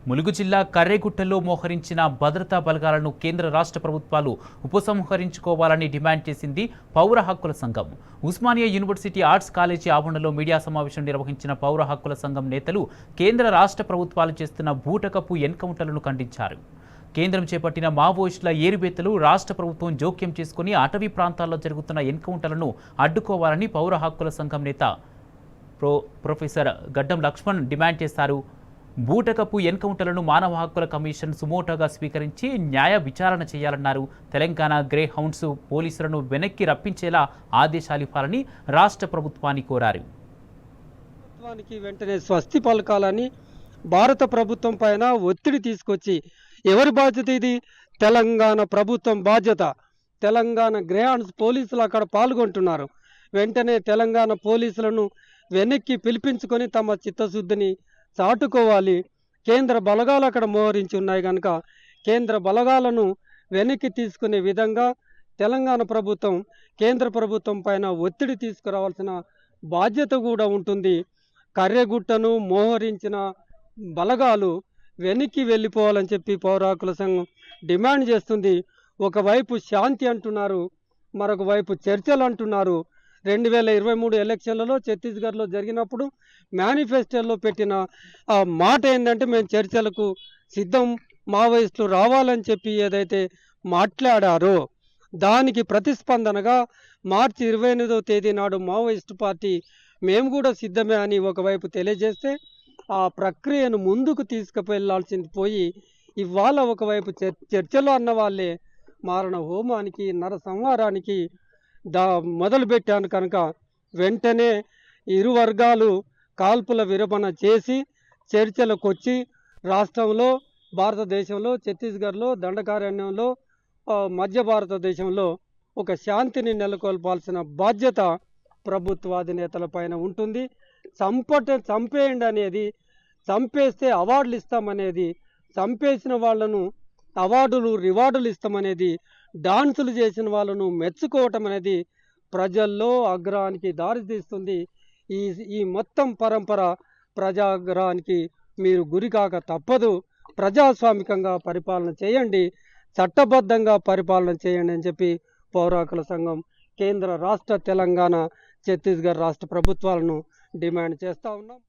ములుగు జిల్లా కర్రెగుట్టలో మోహరించిన భద్రతా బలగాలను కేంద్ర రాష్ట్ర ప్రభుత్వాలు ఉపసంహరించుకోవాలని డిమాండ్ చేసింది పౌర హక్కుల సంఘం. ఉస్మానియా యూనివర్సిటీ ఆర్ట్స్ కాలేజీ ఆవరణలో మీడియా సమావేశం నిర్వహించిన పౌర హక్కుల సంఘం నేతలు కేంద్ర రాష్ట్ర ప్రభుత్వాలు చేస్తున్న బూటకపు ఎన్కౌంటర్లను ఖండించారు. కేంద్రం చేపట్టిన మావోయిస్టుల ఏరుబేతలు రాష్ట్ర ప్రభుత్వం జోక్యం చేసుకుని అటవీ ప్రాంతాల్లో జరుగుతున్న ఎన్కౌంటర్లను అడ్డుకోవాలని పౌర హక్కుల సంఘం నేత ప్రొఫెసర్ గడ్డం లక్ష్మణ్ డిమాండ్ చేశారు. బూటకపు ఎన్కౌంటర్లను మానవ హక్కుల కమిషన్ సుమోటోగా స్వీకరించి న్యాయ విచారణ చేయాలన్నారు. తెలంగాణ గ్రే హౌండ్స్ పోలీసులను వెనక్కి రప్పించేలా ఆదేశాలు ఇవ్వాలని రాష్ట్ర ప్రభుత్వాన్ని కోరారు. వెంటనే స్వస్తి పలకాలని భారత ప్రభుత్వం పైన ఒత్తిడి తీసుకొచ్చి, ఎవరి బాధ్యత ఇది? తెలంగాణ ప్రభుత్వం బాధ్యత. తెలంగాణ గ్రే హౌండ్స్ పోలీసులు అక్కడ పాల్గొంటున్నారు. వెంటనే తెలంగాణ పోలీసులను వెనక్కి పిలిపించుకొని తమ చిత్తశుద్ధిని చాటుకోవాలి. కేంద్ర బలగాలు అక్కడ మోహరించి ఉన్నాయి కనుక కేంద్ర బలగాలను వెనక్కి తీసుకునే విధంగా తెలంగాణ ప్రభుత్వం కేంద్ర ప్రభుత్వం పైన ఒత్తిడి తీసుకురావాల్సిన బాధ్యత కూడా ఉంటుంది. కర్రెగుట్టను మోహరించిన బలగాలు వెనక్కి వెళ్ళిపోవాలని చెప్పి పౌర హక్కుల సంఘం డిమాండ్ చేస్తుంది. ఒకవైపు శాంతి అంటున్నారు, మరొక వైపు చర్చలు అంటున్నారు. 2023 ఎలక్షన్లలో ఛత్తీస్గఢ్లో జరిగినప్పుడు మేనిఫెస్టోలో పెట్టిన ఆ మాట ఏంటంటే, మేము చర్చలకు సిద్ధం, మావోయిస్టులు రావాలని చెప్పి ఏదైతే మాట్లాడారో దానికి ప్రతిస్పందనగా మార్చి 28వ తేదీ నాడు మావోయిస్టు పార్టీ మేము కూడా సిద్ధమే అని ఒకవైపు తెలియజేస్తే, ఆ ప్రక్రియను ముందుకు తీసుకువెళ్లాల్సింది పోయి ఇవాళ ఒకవైపు చర్చలు అన్న వాళ్ళే మారణ హోమానికి నర సంహారానికి మొదలుపెట్టాను కనుక వెంటనే ఇరు వర్గాలు కాల్పుల విరమణ చేసి చర్చలకు వచ్చి రాష్ట్రంలో, భారతదేశంలో, ఛత్తీస్గఢ్లో, దండకారణ్యంలో, మధ్య భారతదేశంలో ఒక శాంతిని నెలకొల్పాల్సిన బాధ్యత ప్రభుత్వాధినేతల పైన ఉంటుంది. చంపేయండి అనేది, చంపేస్తే అవార్డులు ఇస్తామనేది, చంపేసిన వాళ్ళను అవార్డులు రివార్డులు ఇస్తామనేది, డాన్సులు చేసిన వాళ్ళను మెచ్చుకోవటం అనేది ప్రజల్లో ఆగ్రహానికి దారితీస్తుంది. ఈ మొత్తం పరంపర ప్రజాగ్రహానికి మీరు గురికాక తప్పదు. ప్రజాస్వామికంగా పరిపాలన చేయండి, చట్టబద్ధంగా పరిపాలన చేయండి అని చెప్పి పౌర హక్కుల సంఘం కేంద్ర రాష్ట్ర, తెలంగాణ, ఛత్తీస్గఢ్ రాష్ట్ర ప్రభుత్వాలను డిమాండ్ చేస్తూ ఉన్నాం.